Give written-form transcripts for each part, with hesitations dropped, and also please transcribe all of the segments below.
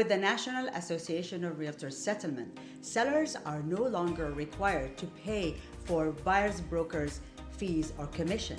With the National Association of Realtors settlement, sellers are no longer required to pay for buyer's brokers' fees or commission.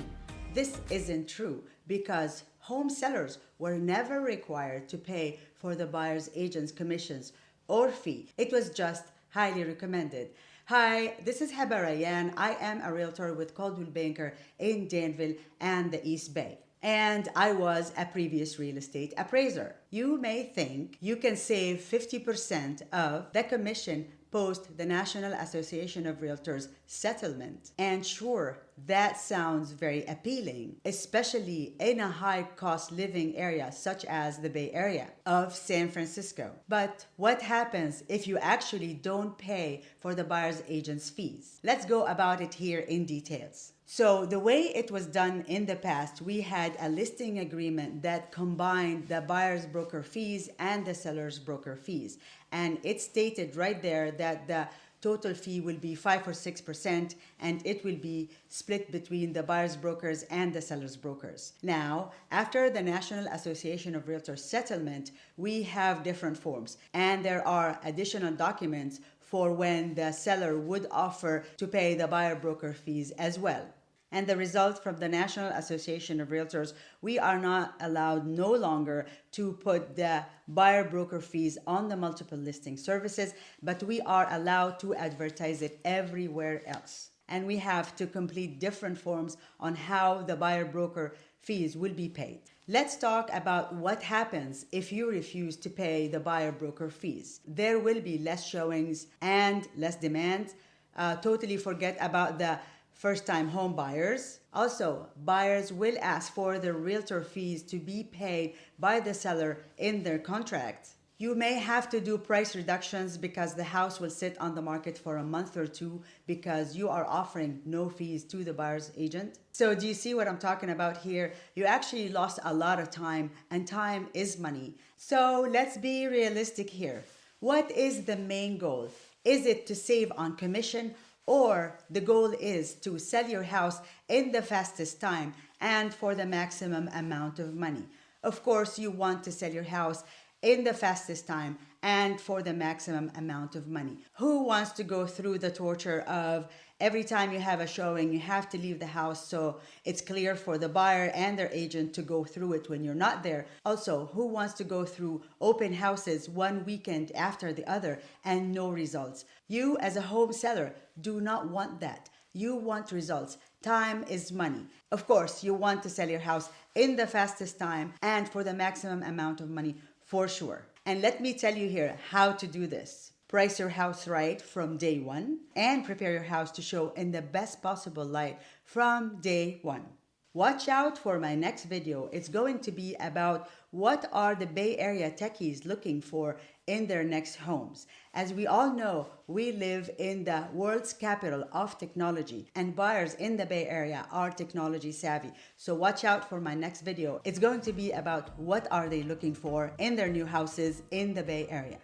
This isn't true because home sellers were never required to pay for the buyer's agent's commissions or fee. It was just highly recommended. Hi, this is Heba Rayan. I am a realtor with Coldwell Banker in Danville and the East Bay. And I was a previous real estate appraiser. You may think you can save 50% of the commission post the National Association of Realtors settlement. And sure, that sounds very appealing, especially in a high cost living area such as the Bay Area of San Francisco. But what happens if you actually don't pay for the buyer's agent's fees? Let's go about it here in details. So the way it was done in the past, we had a listing agreement that combined the buyer's broker fees and the seller's broker fees. And it stated right there that the total fee will be 5 or 6%, and it will be split between the buyer's brokers and the seller's brokers. Now, after the National Association of Realtors settlement, we have different forms, and there are additional documents for when the seller would offer to pay the buyer broker fees as well. And the result from the National Association of Realtors, we are not allowed no longer to put the buyer broker fees on the multiple listing services, but we are allowed to advertise it everywhere else. And we have to complete different forms on how the buyer broker fees will be paid. Let's talk about what happens if you refuse to pay the buyer broker fees. There will be less showings and less demand. Totally forget about the first-time home buyers. Also, buyers will ask for the realtor fees to be paid by the seller in their contract. You may have to do price reductions because the house will sit on the market for a month or two because you are offering no fees to the buyer's agent. So do you see what I'm talking about here? You actually lost a lot of time, and time is money. So let's be realistic here. What is the main goal? Is it to save on commission, or the goal is to sell your house in the fastest time and for the maximum amount of money? Of course, you want to sell your house in the fastest time and for the maximum amount of money. Who wants to go through the torture of every time you have a showing, you have to leave the house so it's clear for the buyer and their agent to go through it when you're not there? Also, who wants to go through open houses one weekend after the other and no results? You as a home seller do not want that. You want results. Time is money. Of course, you want to sell your house in the fastest time and for the maximum amount of money, for sure. And let me tell you here how to do this. Price your house right from day one and prepare your house to show in the best possible light from day one. Watch out for my next video. It's going to be about what are the Bay Area techies looking for in their next homes. As we all know, we live in the world's capital of technology, and buyers in the Bay Area are technology savvy. So watch out for my next video. It's going to be about what are they looking for in their new houses in the Bay Area.